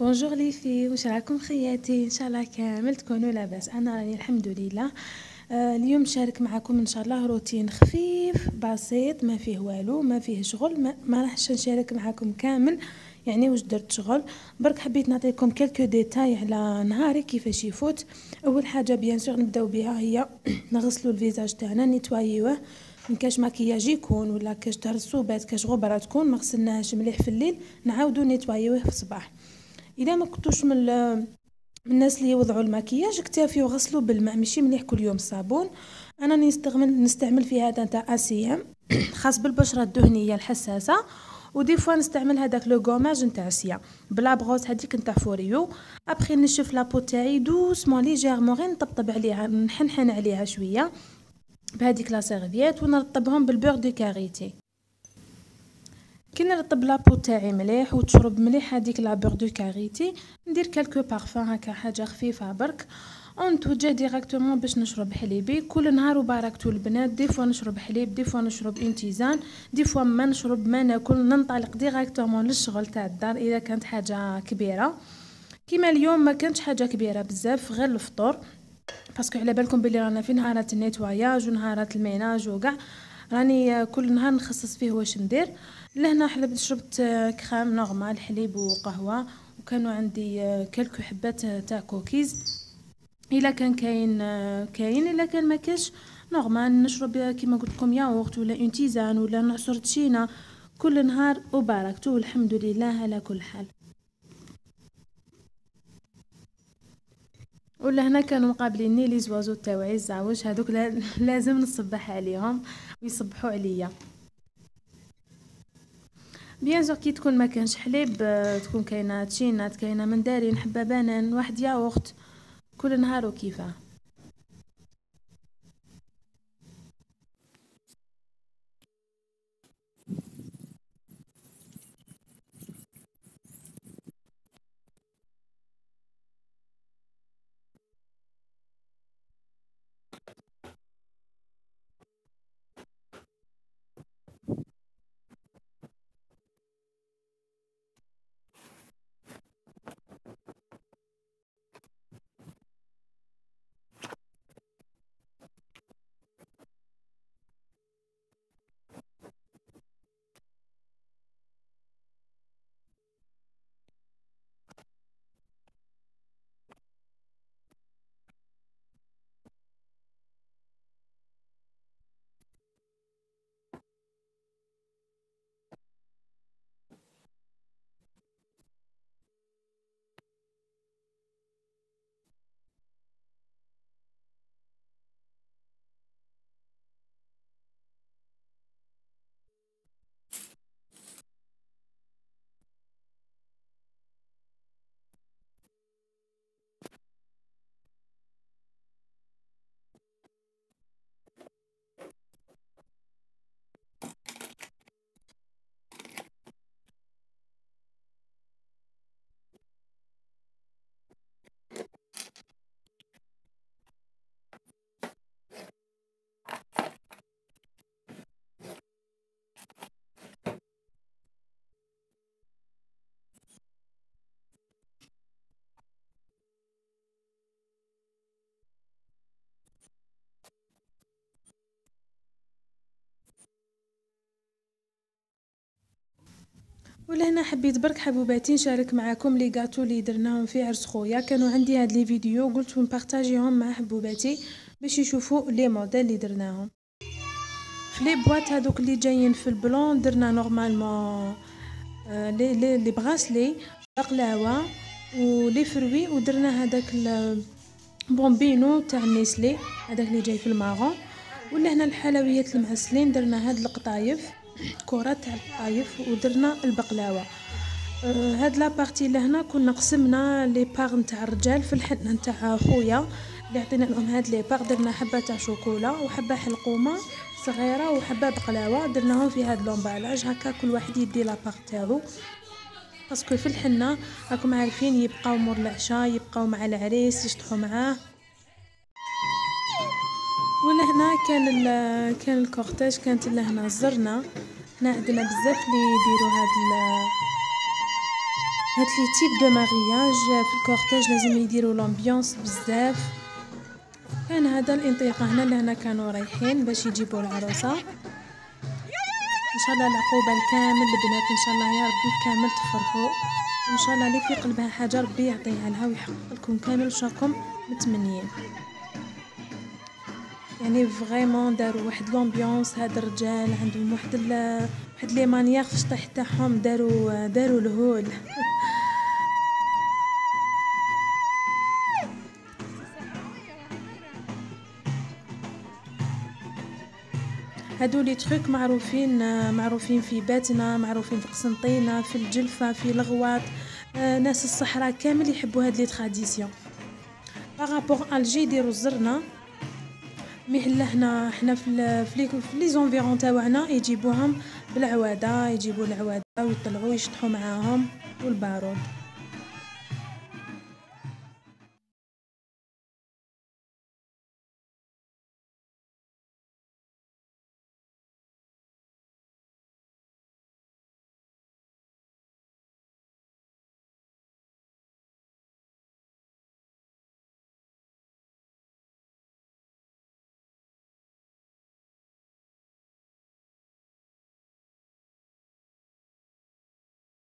بونجور لي في، واش راكم خياتي؟ ان شاء الله كامل تكونوا لاباس. انا راني الحمد لله. اليوم نشارك معكم ان شاء الله روتين خفيف بسيط، ما فيه والو، ما فيه شغل، ما راحش نشارك معكم كامل يعني واش درت شغل. برك حبيت نعطيكم كلكو ديتاي على نهاري كيفاش يفوت. اول حاجه بيان سور نبداو بها هي نغسلوا الفيزاج تاعنا، نيتوايوه من كاش ماكياج يكون ولا كاش ترسوبات كاش غبره تكون ما غسلناهاش مليح في الليل، نعاودو نيتوايوه في الصباح. اذا ما كنتوش من الناس اللي يوضعوا المكياج، اكتفيوا غسلوا بالماء ماشي مليح كل يوم صابون. انا نستعمل في هذا تاع اسيام خاص بالبشره الدهنيه الحساسه، ودي فوا نستعمل هذاك لو غوماج نتاع سيا بلا بغوز هذيك نتاع فوريو. ابخي نشف لابو تاعي دوسمون ليجيرمون، غير نطبطب عليها نحنحن عليها شويه بهذيك لا سيرفييت ونرطبهم بالبور دو كاريتي. كي نرطب لابو تاعي مليح وتشرب مليح هذيك لا بور دو كاريتي، ندير كالكو بارفان هكا حاجه خفيفه برك، ونتوجه ديراكتومون باش نشرب حليبي. كل نهار وباركتو البنات، دي فوا نشرب حليب، دي فوا نشرب اون تيزان، دي فوا ما نشرب ما ناكل، ننطلق ديراكتومون للشغل تاع الدار اذا كانت حاجه كبيره. كيما اليوم ما كانتش حاجه كبيره بزاف، غير الفطور، باسكو على بالكم بلي رانا في نهارات النيتواياج ونهارات الميناج وكاع، راني كل نهار نخصص فيه واش ندير. لهنا شربت كريم نورمال، حليب وقهوه، وكانوا عندي كلكو حبات تاع كوكيز. الا كان كاين الا كان ما كاش نورمال نشرب كيما قلت لكم ياغورت ولا اون تيزان ولا نعصر تشينا. كل نهار وباركتو الحمد لله على كل حال. ولا هنا كانوا مقابليني لي زوازو تاوعي الزعوج هذوك لازم نصبح عليهم ويصبحوا عليا. بيان سور كي تكون ما كانش حليب تكون كاينه تشينات، كاينه مندارين، حبه بنان، واحد ياغورت، كل نهار وكيفاه. ولهنا حبيت برك حبوباتي نشارك معكم لي غاتو اللي درناهم في عرس خويا. كانوا عندي هاد لي فيديو قلت نبارطاجيهم مع حبوباتي باش يشوفوا لي موديل اللي درناهم. في لي بواط هذوك اللي جايين في البلون درنا نورمالمون لي بغاسلي بقلاوه ولي فروي، ودرنا هذاك البومبينو تاع نيسلي هذاك اللي جاي في المارون. ولا هنا الحلويات المعسلين درنا هاد القطايف، كرات تاع القطايف، ودرنا البقلاوه. هاد لابارتي لهنا كنا قسمنا لي باغ نتاع الرجال في الحنه نتاع خويا اللي عطينا لهم هاد لي باغ. درنا حبه تاع شوكولا وحبه حلقومه صغيره وحبه بقلاوه، درناهم في هاد لومبالاج هكا كل واحد يدي لاباغ تاعو، باسكو في الحنه راكم عارفين يبقاو مور العشاء، يبقاو مع العريس يشطحوا معاه. ولهنا كان الكورتاج، كانت لهنا الزرنه. هنا عندنا بزاف اللي يديروا هاد لي تيب دو مارياج في الكورتيج لازم يديروا لومبيونس بزاف. كان هذا الانطلاقه هنا لهنا كانوا رايحين باش يجيبوا العروسه. ان شاء الله العقوبه الكامل البنات، ان شاء الله يا ربي كامل تفرحوا، ان شاء الله اللي في قلبها حاجه ربي يعطيها لها ويحقق لكم كامل واش راكم متمنيين. يعني فريمون داروا واحد لومبيونس، هاد الرجال عندهم واحد لي مانيير في الشطيح تاعهم، داروا الهول. هادو لي تروك معروفين في باتنا، معروفين في قسنطينة، في الجلفة، في الغواط، ناس الصحراء كامل يحبوا هاد لي تراديسيون. بارابور الجي يديروا الزرنه، مهلا هنا حنا في لي زونفيرون تاعنا يجيبوهم بالعواده، يجيبوا العواده ويطلعوا يشطحوا معاهم والبارود.